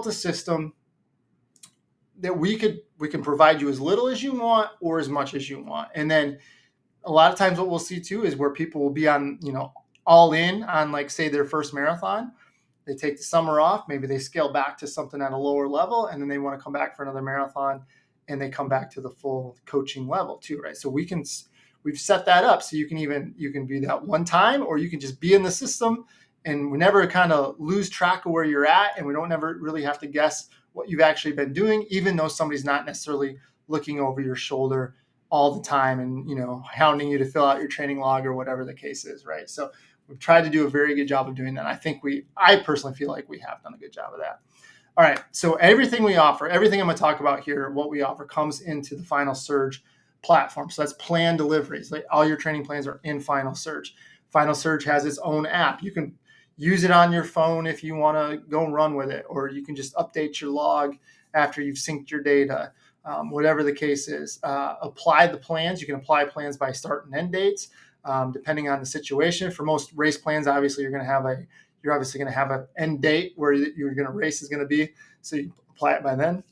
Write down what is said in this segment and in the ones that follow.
built a system that we can provide you as little as you want or as much as you want. And then a lot of times what we'll see too is where people will be on, all in on, like, say, their first marathon. They take the summer off, maybe they scale back to something at a lower level, and then they want to come back for another marathon, and they come back to the full coaching level too, right? So we've set that up so you can be that one time, or you can just be in the system, and we never kind of lose track of where you're at, and we don't ever really have to guess what you've actually been doing, even though somebody's not necessarily looking over your shoulder all the time and, hounding you to fill out your training log or whatever the case is, right? So we've tried to do a very good job of doing that. I personally feel like we have done a good job of that. All right. So everything we offer, everything I'm going to talk about here, what we offer comes into the Final Surge platform. So that's plan deliveries. Like, all your training plans are in Final Surge. Final Surge has its own app. You can use it on your phone if you want to go and run with it, or you can just update your log after you've synced your data, whatever the case is. Apply the plans. You can apply plans by start and end dates, depending on the situation. For most race plans, obviously, you're obviously going to have an end date where you're going to race is going to be, so you apply it by then.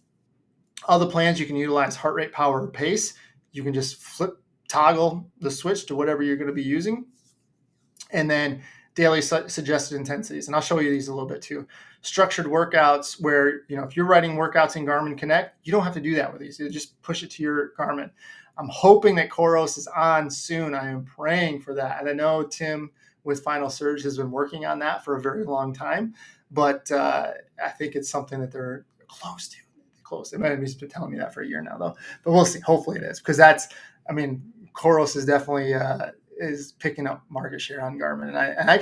Other plans, you can utilize heart rate, power, or pace. You can just toggle the switch to whatever you're going to be using. And then daily suggested intensities. And I'll show you these a little bit too. Structured workouts where, if you're writing workouts in Garmin Connect, you don't have to do that with these. You just push it to your Garmin. I'm hoping that Koros is on soon. I am praying for that. And I know Tim with Final Surge has been working on that for a very long time, but I think it's something that they're close to. They might have been telling me that for a year now, though. But we'll see. Hopefully it is, because Koros is definitely is picking up market share on Garmin. And I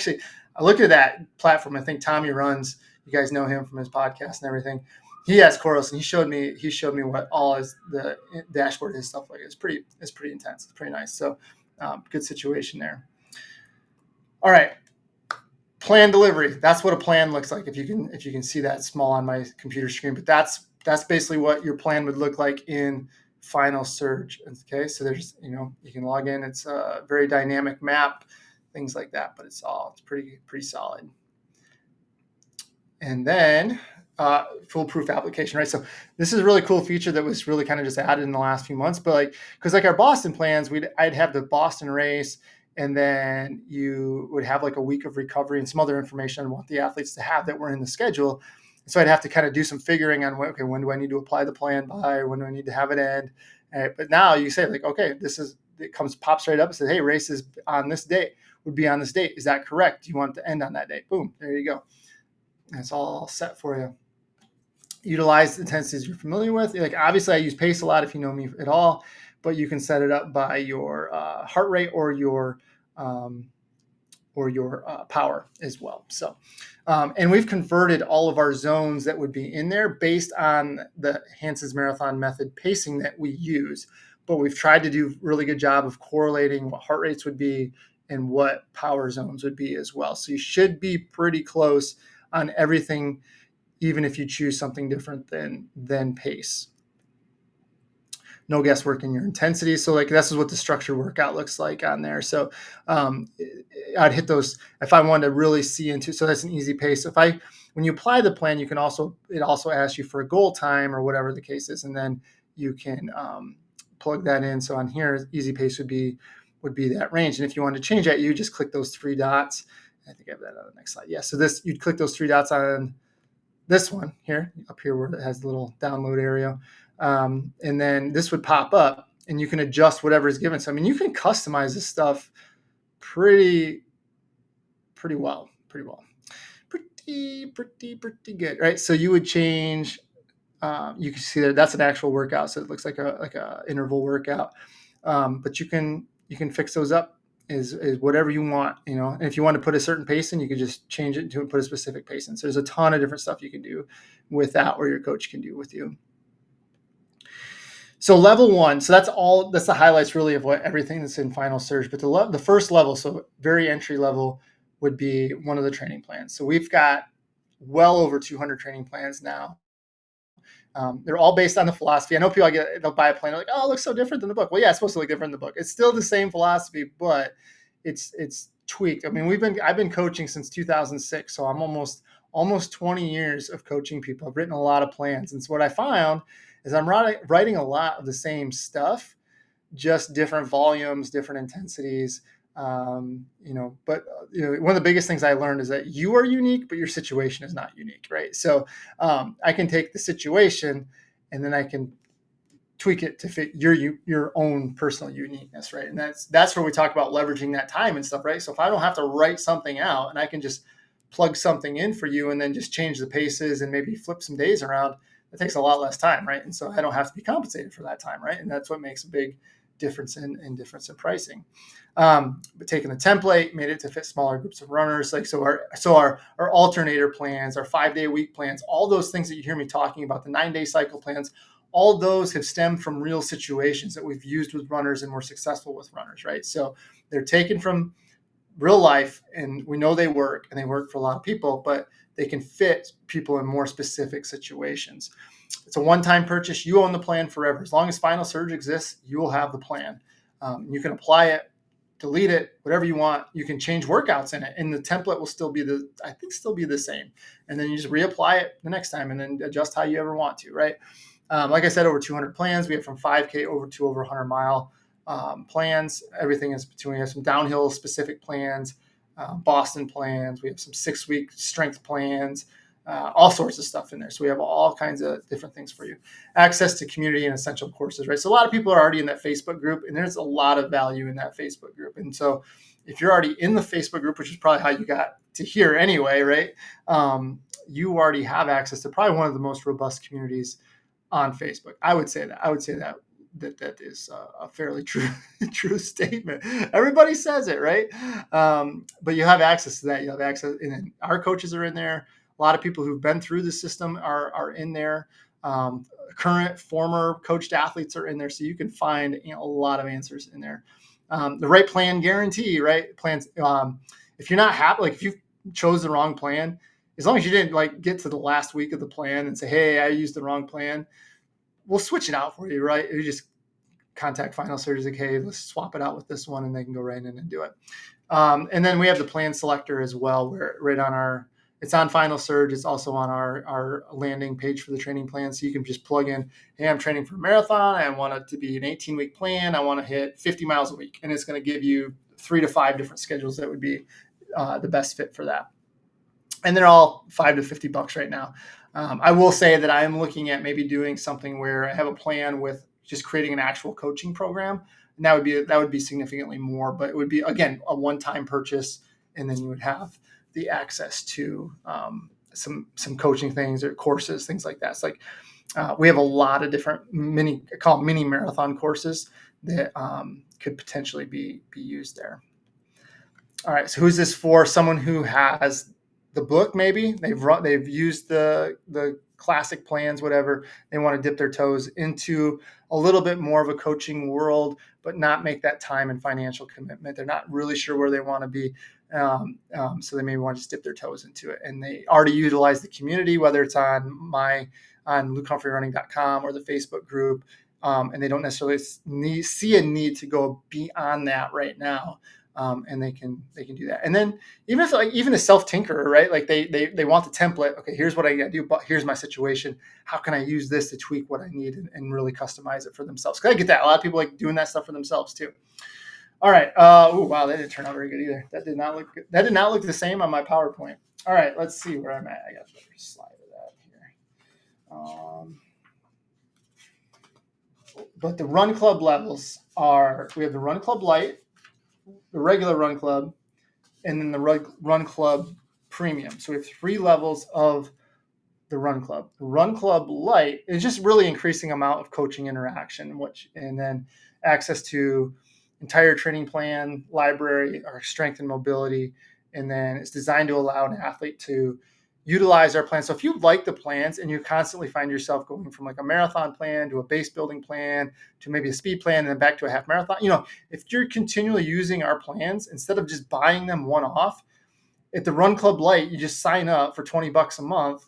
look at that platform. I think Tommy runs. You guys know him from his podcast and everything. He has Koros, and he showed me what all the dashboard is, stuff like it. It's pretty intense. It's pretty nice. So good situation there. All right. Plan delivery. That's what a plan looks like. If you can see that small on my computer screen, but that's basically what your plan would look like in Final Surge. Okay. So there's, you can log in. It's a very dynamic map, things like that, but it's pretty solid. And then foolproof application, right? So this is a really cool feature that was really kind of just added in the last few months, but because our Boston plans, I'd have the Boston race, and then you would have like a week of recovery and some other information on what the athletes to have that were in the schedule. So I'd have to kind of do some figuring on, when do I need to apply the plan by, or when do I need to have it end? But now you say, like, okay, pops right up and says, hey, races on this date would be on this date. Is that correct? Do you want it to end on that date? Boom, there you go. That's all set for you. Utilize the intensities you're familiar with. Like, obviously I use pace a lot if you know me at all, but you can set it up by your heart rate or your power as well. So, and we've converted all of our zones that would be in there based on the Hanson's Marathon method pacing that we use, but we've tried to do a really good job of correlating what heart rates would be and what power zones would be as well. So you should be pretty close on everything, even if you choose something different than pace. No guesswork in your intensity. So this is what the structured workout looks like on there. So I'd hit those if I wanted to really see into. So that's an easy pace. When you apply the plan, it also asks you for a goal time or whatever the case is, and then you can plug that in. So on here, easy pace would be that range. And if you want to change that, you just click those three dots. I think I have that on the next slide. Yeah. So you'd click those three dots on this one here, up here where it has the little download area. And then this would pop up, and you can adjust whatever is given. So, you can customize this stuff pretty well. Pretty good, right? So you would change, you can see that's an actual workout. So it looks like a interval workout. But you can fix those up is whatever you want, and if you want to put a certain pace in, you can just change it to put a specific pace in. So there's a ton of different stuff you can do with that, or your coach can do with you. So level 1, so that's the highlights really of everything that's in Final Surge. But the first level, so very entry level, would be one of the training plans. So we've got well over 200 training plans now. They're all based on the philosophy. I know people they'll buy a plan, they're like, oh, it looks so different than the book. Well, yeah, it's supposed to look different than the book. It's still the same philosophy, but it's tweaked. I've been coaching since 2006, so I'm almost almost 20 years of coaching people. I've written a lot of plans. And so what I found is I'm writing a lot of the same stuff, just different volumes, different intensities. But one of the biggest things I learned is that you are unique, but your situation is not unique, right? So I can take the situation and then I can tweak it to fit your own personal uniqueness, right? And that's where we talk about leveraging that time and stuff, right? So if I don't have to write something out and I can just plug something in for you and then just change the paces and maybe flip some days around, it takes a lot less time, right? And so I don't have to be compensated for that time, right? And that's what makes a big difference in pricing. But taking the template, made it to fit smaller groups of runners, like our alternator plans, our 5-day week plans, all those things that you hear me talking about, the 9-day cycle plans, all those have stemmed from real situations that we've used with runners and we're successful with runners, right? So they're taken from real life and we know they work and they work for a lot of people, but they can fit people in more specific situations. It's a one-time purchase. You own the plan forever. As long as Final Surge exists, you will have the plan. You can apply it, delete it, whatever you want. You can change workouts in it, and the template will still be the same. And then you just reapply it the next time, and then adjust how you ever want to. Right? Like I said, over 200 plans. We have from 5K over 100-mile plans. Everything is between. We have some downhill specific plans, Boston plans. We have some 6-week strength plans. All sorts of stuff in there. So we have all kinds of different things for you. Access to community and essential courses, right? So a lot of people are already in that Facebook group, and there's a lot of value in that Facebook group. And so if you're already in the Facebook group, which is probably how you got to here anyway, right? You already have access to probably one of the most robust communities on Facebook. I would say that is a fairly true statement. Everybody says it, right? But you have access to that. You have access, and our coaches are in there. A lot of people who've been through the system are in there. Current, former coached athletes are in there, so you can find a lot of answers in there. The right plan guarantee, right? Plans. If you're not happy, like if you chose the wrong plan, as long as you didn't get to the last week of the plan and say, "Hey, I used the wrong plan," we'll switch it out for you, right? You just contact Final Surge, like, hey, let's swap it out with this one, and they can go right in and do it. And then we have the plan selector as well, where it's on Final Surge. It's also on our landing page for the training plan. So you can just plug in, hey, I'm training for a marathon. I want it to be an 18-week plan. I want to hit 50 miles a week. And it's going to give you 3 to 5 different schedules that would be the best fit for that. And they're all $5 to $50 right now. I will say that I am looking at maybe doing something where I have a plan with just creating an actual coaching program. And that would be significantly more, but it would be, again, a one-time purchase. And then you would have the access to some coaching things or courses, things like that. It's like we have a lot of different mini marathon courses that could potentially be used there. All right. So who's this for? Someone who has the book, maybe they've used the classic plans, whatever. They want to dip their toes into a little bit more of a coaching world, but not make that time and financial commitment. They're not really sure where they want to be. So they may want to just dip their toes into it. And they already utilize the community, whether it's on lukehumphrey.running.com or the Facebook group. And they don't necessarily see a need to go beyond that right now. And they can do that. And then even a self tinkerer, right? Like they want the template. Okay, here's what I got to do, but here's my situation. How can I use this to tweak what I need and really customize it for themselves? Because I get that. A lot of people like doing that stuff for themselves too. All right. Oh wow, that didn't turn out very good either. That did not look good. That did not look the same on my PowerPoint. All right, let's see where I'm at. I got a better slide of that here. But the Run Club levels we have the Run Club Lite, the regular Run Club, and then the Run Club Premium. So we have 3 levels of the Run Club. The Run Club Lite is just really increasing amount of coaching interaction, and then access to entire training plan, library, our strength and mobility, and then it's designed to allow an athlete to utilize our plan. So if you like the plans and you constantly find yourself going from like a marathon plan to a base building plan to maybe a speed plan and then back to a half marathon, if you're continually using our plans instead of just buying them one off, at the Run Club Lite, you just sign up for $20 a month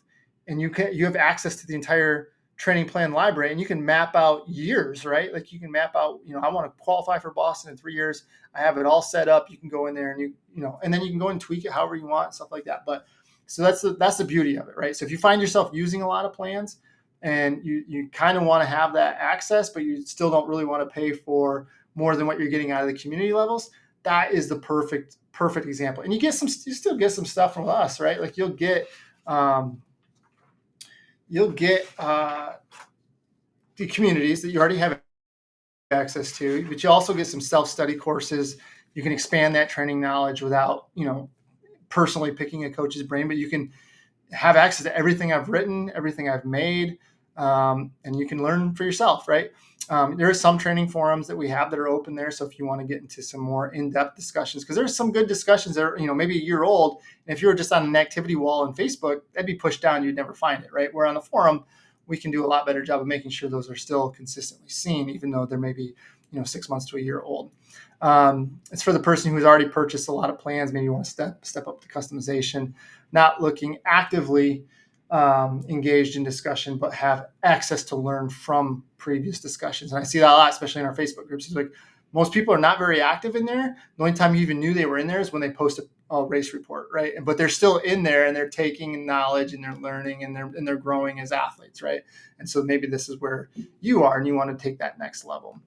and you have access to the entire training plan library, and you can map out years, right? Like you can map out, I want to qualify for Boston in 3 years. I have it all set up. You can go in there and and then you can go and tweak it however you want, stuff like that. But So that's the beauty of it, right? So if you find yourself using a lot of plans and you kind of want to have that access, but you still don't really want to pay for more than what you're getting out of the community levels, that is the perfect example. And you still get some stuff from us, right? Like um, you'll get the communities that you already have access to, but you also get some self-study courses. You can expand that training knowledge without, personally picking a coach's brain, but you can have access to everything I've written, everything I've made, and you can learn for yourself, right? There are some training forums that we have that are open there. So if you want to get into some more in-depth discussions, because there's some good discussions that are, maybe a year old. And if you were just on an activity wall on Facebook, that'd be pushed down. You'd never find it, right? Where on the forum, we can do a lot better job of making sure those are still consistently seen, even though they're maybe, 6 months to a year old. It's for the person who's already purchased a lot of plans. Maybe you want to step up the customization, not looking actively engaged in discussion, but have access to learn from previous discussions. And I see that a lot, especially in our Facebook groups. It's like most people are not very active in there. The only time you even knew they were in there is when they post a race report, right? But they're still in there and they're taking knowledge and they're learning and they're growing as athletes, right? And so maybe this is where you are and you want to take that next level.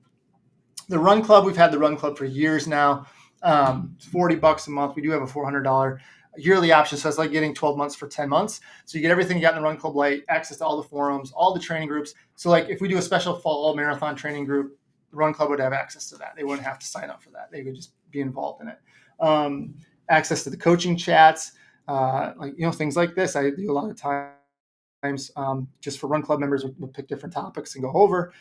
The Run Club, we've had the Run Club for years now. It's $40 a month. We do have a $400 yearly option. So it's like getting 12 months for 10 months. So you get everything you got in the Run Club Lite, access to all the forums, all the training groups. So like if we do a special fall marathon training group, the Run Club would have access to that. They wouldn't have to sign up for that. They would just be involved in it. Access to the coaching chats, things like this. I do a lot of times. Just for Run Club members, we'll pick different topics and go over,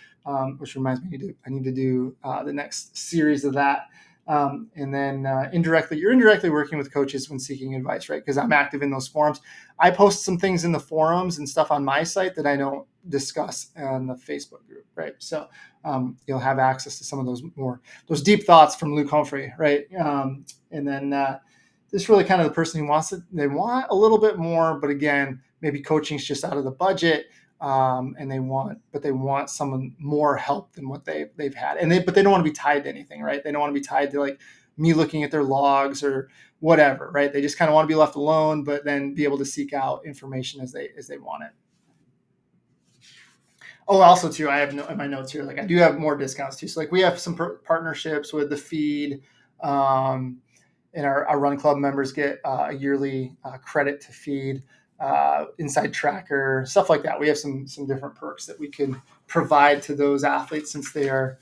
which reminds me I need to do the next series of that. And then you're indirectly working with coaches when seeking advice, right? Because I'm active in those forums. I post some things in the forums and stuff on my site that I don't discuss on the Facebook group, right? So you'll have access to some of those deep thoughts from Luke Humphrey, right? And then this really kind of the person who wants it. They want a little bit more, but again, maybe coaching is just out of the budget, and they want someone more help than what they've had, but they don't want to be tied to anything, right? They don't want to be tied to like me looking at their logs or whatever, right? They just kind of want to be left alone, but then be able to seek out information as they want it. Oh, also too, I have in my notes here, like I do have more discounts too. So like we have some partnerships with the feed. And our Run Club members get a yearly credit to feed, inside tracker, stuff like that. We have some different perks that we can provide to those athletes since they are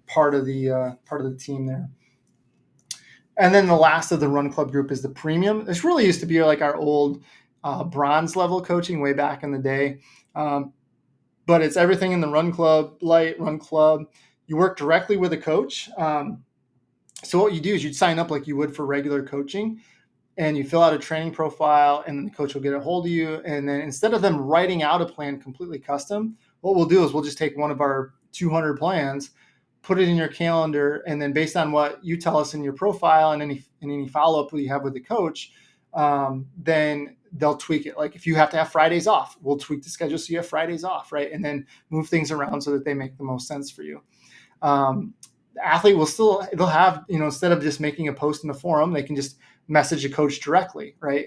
part of the team there. And then the last of the Run Club group is the premium. This really used to be like our old bronze level coaching way back in the day. But it's everything in the Run Club Lite, Run Club. You work directly with a coach. So what you do is you'd sign up like you would for regular coaching, and you fill out a training profile, and then the coach will get a hold of you. And then instead of them writing out a plan completely custom, what we'll do is we'll just take one of our 200 plans, put it in your calendar, and then based on what you tell us in your profile and any follow-up you have with the coach, then they'll tweak it. Like if you have to have Fridays off, we'll tweak the schedule so you have Fridays off, right? And then move things around so that they make the most sense for you. The athlete they'll have, instead of just making a post in the forum, they can just message a coach directly, right?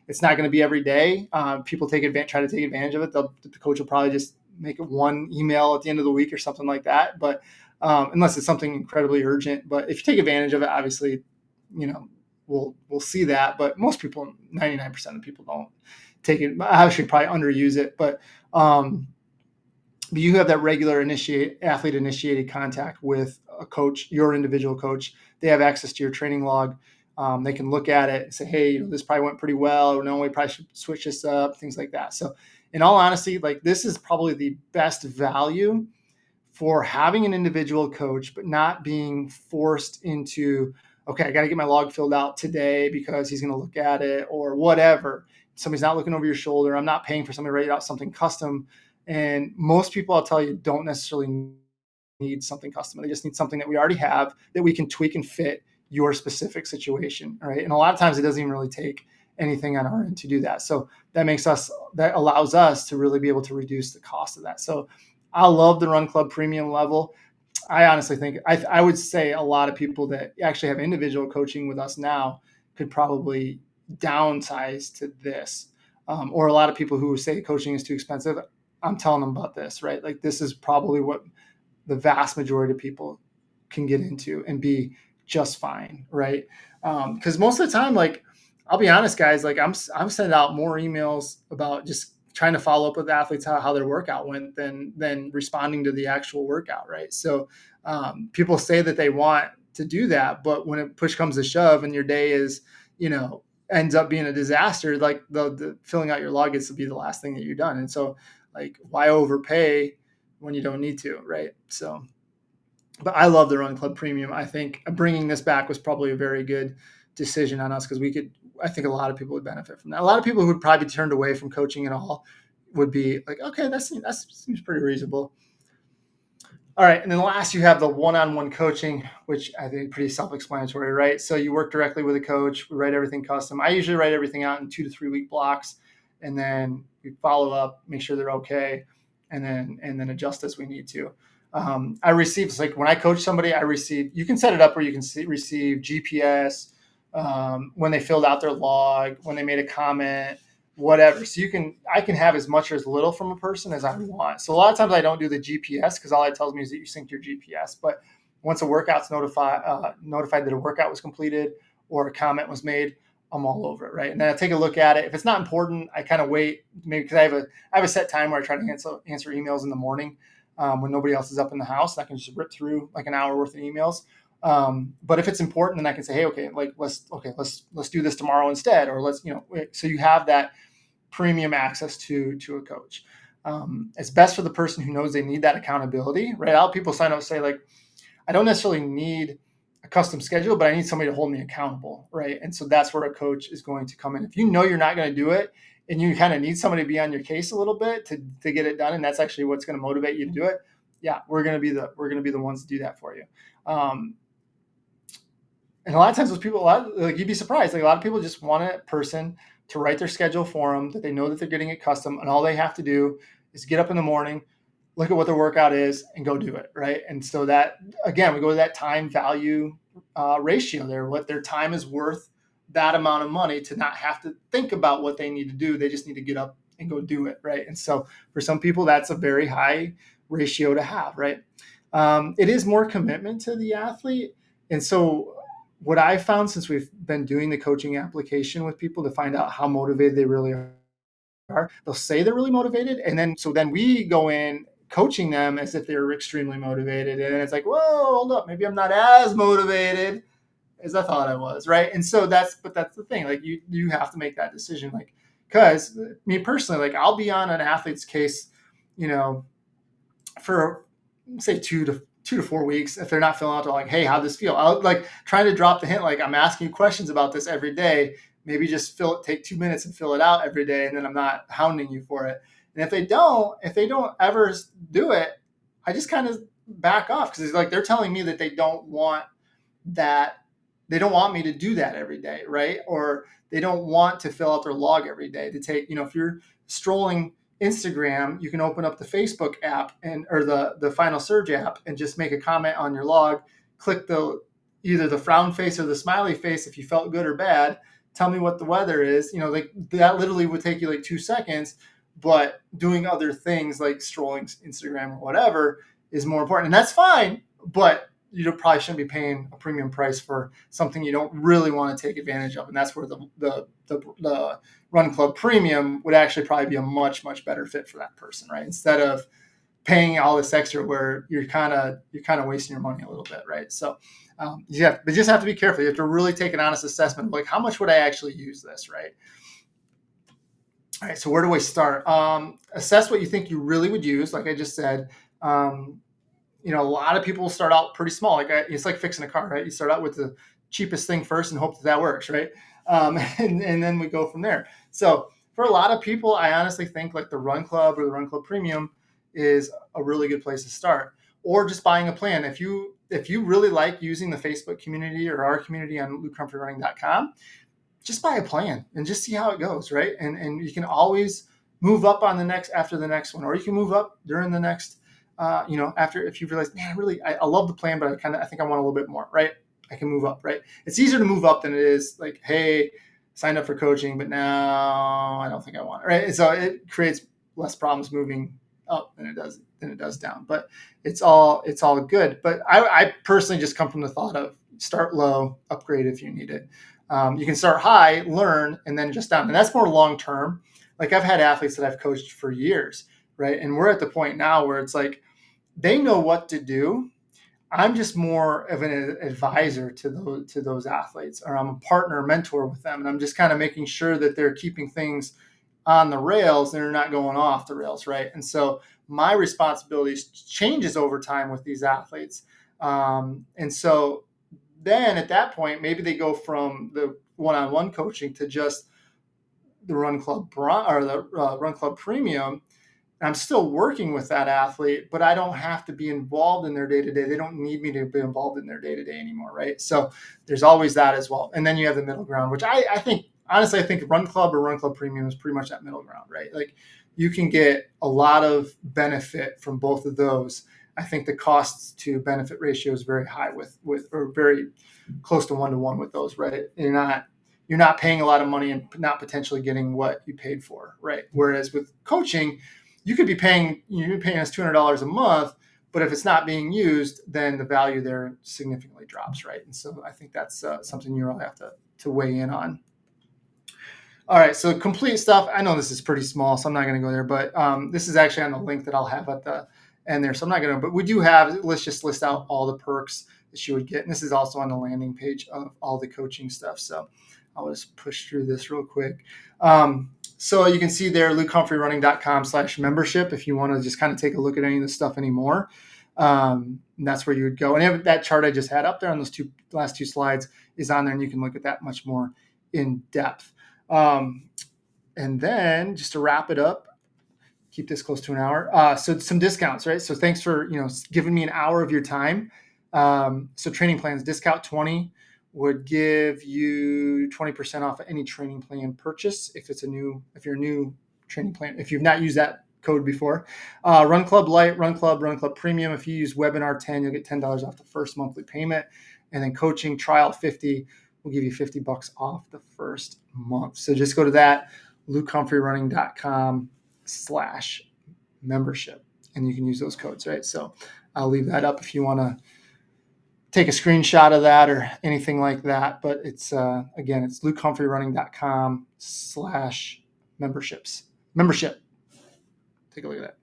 It's not going to be every day. People try to take advantage of it. The coach will probably just make it one email at the end of the week or something like that. But unless it's something incredibly urgent, but if you take advantage of it, obviously, we'll see that. But most people, 99% of people don't take it. Actually, probably underuse it, but you have that regular athlete initiated contact with a coach, your individual coach. They have access to your training log. They can look at it and say, hey, this probably went pretty well, or no, we probably should switch this up, things like that. So in all honesty, like this is probably the best value for having an individual coach, but not being forced into, okay, I got to get my log filled out today because he's going to look at it or whatever. Somebody's not looking over your shoulder. I'm not paying for somebody to write out something custom. And most people, I'll tell you, don't necessarily need something custom. They just need something that we already have that we can tweak and fit your specific situation, right? And a lot of times it doesn't even really take anything on our end to do that. So that allows us to really be able to reduce the cost of that. So I love the Run Club premium level. I honestly think I would say a lot of people that actually have individual coaching with us now could probably downsides to this. Or a lot of people who say coaching is too expensive, I'm telling them about this, right? Like this is probably what the vast majority of people can get into and be just fine, right? Because most of the time, like I'll be honest, guys, like I'm sending out more emails about just trying to follow up with athletes how their workout went than responding to the actual workout, right? So people say that they want to do that, but when it push comes to shove and your day is, you know, ends up being a disaster, like the filling out your log gets to be the last thing that you've done. And so like why overpay when you don't need to, right? So, but I love the Run Club Premium. I think bringing this back was probably a very good decision on us because I think a lot of people would benefit from that. A lot of people who would probably be turned away from coaching at all would be like, okay, that seems pretty reasonable. All right, and then last you have the one-on-one coaching, which I think is pretty self-explanatory, right? So you work directly with a coach. We write everything custom. I usually write everything out in 2 to 3 week blocks, and then we follow up, make sure they're okay, and then adjust as we need to. I receive like when I coach somebody, I receive. You can set it up where you can receive GPS when they filled out their log, when they made a comment, whatever. So I can have as much or as little from a person as I want. So a lot of times I don't do the GPS because all it tells me is that you synced your GPS. But once a workout's notified that a workout was completed or a comment was made, I'm all over it, right? And then I take a look at it. If it's not important, I kind of wait, maybe because I have a set time where I try to answer emails in the morning when nobody else is up in the house. I can just rip through like an hour worth of emails. But if it's important, then I can say, hey, okay, like let's do this tomorrow instead, or let's, so you have that premium access to a coach. It's best for the person who knows they need that accountability, right? I'll people sign up say like, I don't necessarily need a custom schedule, but I need somebody to hold me accountable, right? And so that's where a coach is going to come in. If you know you're not going to do it and you kind of need somebody to be on your case a little bit to get it done, and that's actually what's going to motivate you to do it, yeah, we're going to be the ones to do that for you. And a lot of times those people, like you'd be surprised, like a lot of people just want a person to write their schedule for them that they know that they're getting it custom, and all they have to do is get up in the morning, look at what their workout is, and go do it, right? And so that, again, we go to that time value ratio there. What their time is worth that amount of money to not have to think about what they need to do. They just need to get up and go do it, right? And so for some people, that's a very high ratio to have, right? It is more commitment to the athlete. And so what I found since we've been doing the coaching application with people to find out how motivated they really are, they'll say they're really motivated. And then we go in coaching them as if they're extremely motivated. And then it's like, whoa, hold up. Maybe I'm not as motivated as I thought I was. Right. And so that's the thing. Like you have to make that decision. Like, cause me personally, like I'll be on an athlete's case, for say 2 to 4 weeks. If they're not filling out, they're like, hey, how'd this feel? I'll like trying to drop the hint, like I'm asking you questions about this every day. Maybe just take 2 minutes and fill it out every day. And then I'm not hounding you for it. And if they don't ever do it, I just kind of back off because it's like they're telling me that they don't want me to do that every day, right? Or they don't want to fill out their log every day to take, if you're strolling Instagram, you can open up the Facebook app or the Final Surge app and just make a comment on your log, click either the frown face or the smiley face if you felt good or bad, tell me what the weather is, like that literally would take you like 2 seconds, but doing other things like strolling Instagram or whatever is more important. And that's fine, but you probably shouldn't be paying a premium price for something you don't really want to take advantage of. And that's where the Run Club Premium would actually probably be a much, much better fit for that person, right? Instead of paying all this extra where you're kind of wasting your money a little bit, right? So but you just have to be careful. You have to really take an honest assessment of like, how much would I actually use this, right? All right, so where do I start? Assess what you think you really would use. Like I just said, a lot of people start out pretty small. Like it's like fixing a car, right? You start out with the cheapest thing first and hope that works, right? And then we go from there. So for a lot of people, I honestly think like the Run Club or the Run Club Premium is a really good place to start. Or just buying a plan. If you really like using the Facebook community or our community on LukeHumphreyRunning.com, just buy a plan and just see how it goes, right? And you can always move up on after the next one, or you can move up during the next after, if you realize, man, really, I love the plan, but I think I want a little bit more, right? I can move up, right? It's easier to move up than it is like, hey, signed up for coaching, but now I don't think I want it. Right. And so it creates less problems moving up than it does down. But it's all good. But I personally just come from the thought of start low, upgrade if you need it. You can start high, learn, and then just down. And that's more long term. Like I've had athletes that I've coached for years, right? And we're at the point now where it's like they know what to do. I'm just more of an advisor to those athletes, or I'm a partner, mentor with them, and I'm just kind of making sure that they're keeping things on the rails and they're not going off the rails, right? And so my responsibilities changes over time with these athletes, and so then at that point, maybe they go from the one-on-one coaching to just the Run Club or the Run Club Premium. I'm still working with that athlete, but I don't have to be involved in their day to day. They don't need me to be involved in their day to day anymore, right? So there's always that as well. And then you have the middle ground, which I think, honestly, I think Run Club or Run Club Premium is pretty much that middle ground, right? Like you can get a lot of benefit from both of those. I think the cost to benefit ratio is very high with or very close to 1-to-1 with those, right? You're not paying a lot of money and not potentially getting what you paid for, right? Whereas with coaching, you're paying us $200 a month, but if it's not being used, then the value there significantly drops, right? And so I think that's something you really have to weigh in on. All right, so complete stuff. I know this is pretty small, so I'm not going to go there, but this is actually on the link that I'll have at the end there. So I'm not going to, but we do have, let's just list out all the perks that you would get. And this is also on the landing page of all the coaching stuff. So I'll just push through this real quick. So you can see there, LukeHumphreyRunning.com/membership if you want to just kind of take a look at any of this stuff anymore. And that's where you would go. And that chart I just had up there on those last two slides is on there, and you can look at that much more in depth. And then just to wrap it up, keep this close to an hour. So some discounts, right? So thanks for giving me an hour of your time. So training plans, discount 20 would give you 20% off any training plan purchase if you're a new training plan, if you've not used that code before. Run Club Lite, Run Club Premium. If you use Webinar 10, you'll get $10 off the first monthly payment. And then coaching trial 50 will give you $50 off the first month. So just go to that, LukeHumphreyRunning.com/membership, and you can use those codes, right? So I'll leave that up if you want to take a screenshot of that or anything like that. But it's, again, it's LukeHumphreyRunning.com/memberships. Membership. Take a look at that.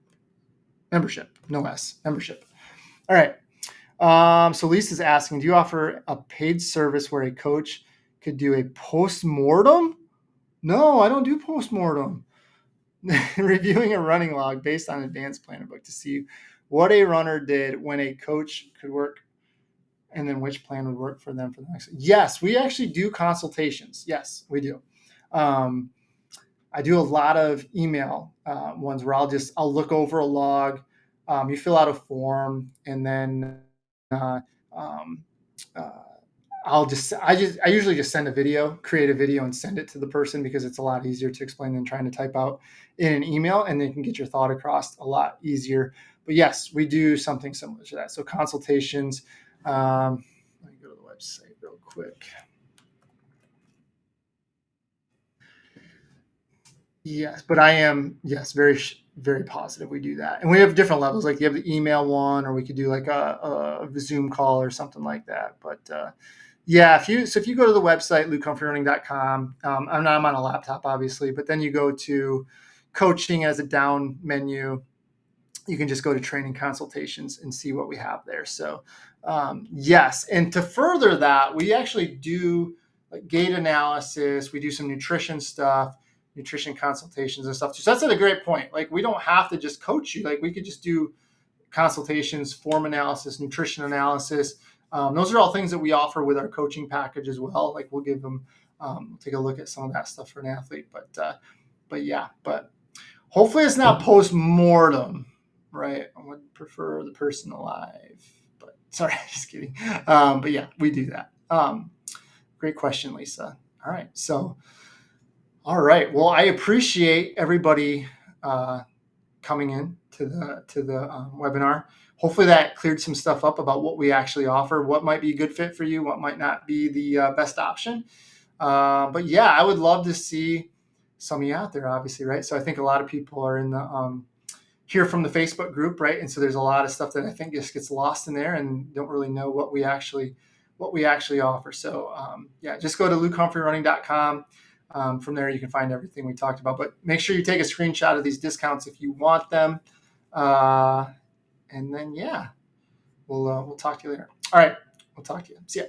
Membership. No S. Membership. All right. So Lisa's asking, do you offer a paid service where a coach could do a post-mortem? No, I don't do post-mortem. Reviewing a running log based on advanced planner book to see what a runner did when a coach could work, and then which plan would work for them for the next. Yes, we actually do consultations. Yes, we do. I do a lot of email ones where I'll look over a log. You fill out a form, and then I usually just send a video, create a video, and send it to the person because it's a lot easier to explain than trying to type out in an email, and then you can get your thought across a lot easier. But yes, we do something similar to that. So consultations. Let me go to the website real quick. Yes, but I am, very, very positive we do that. And we have different levels. Like you have the email one, or we could do like a Zoom call or something like that. But yeah, if you go to the website, LukeHumphreyRunning.com, I'm on a laptop, obviously, but then you go to coaching as a down menu. You can just go to training consultations and see what we have there. So yes. And to further that, we actually do like gait analysis. We do some nutrition stuff, nutrition consultations and stuff. So that's a great point. Like we don't have to just coach you. Like we could just do consultations, form analysis, nutrition analysis. Those are all things that we offer with our coaching package as well. Like we'll give them, take a look at some of that stuff for an athlete. But yeah, but hopefully it's not post-mortem, right? I would prefer the person alive, but sorry, just kidding. But yeah, we do that. Great question, Lisa. All right. So, all right. Well, I appreciate everybody coming in to the webinar. Hopefully that cleared some stuff up about what we actually offer, what might be a good fit for you, what might not be the best option. But yeah, I would love to see some of you out there, obviously, right? So I think a lot of people are in the here from the Facebook group, right? And so there's a lot of stuff that I think just gets lost in there and don't really know what we actually offer. So yeah, just go to lukehumphrey.running.com. From there, you can find everything we talked about. But make sure you take a screenshot of these discounts if you want them. And then yeah, we'll talk to you later. All right, we'll talk to you. See ya.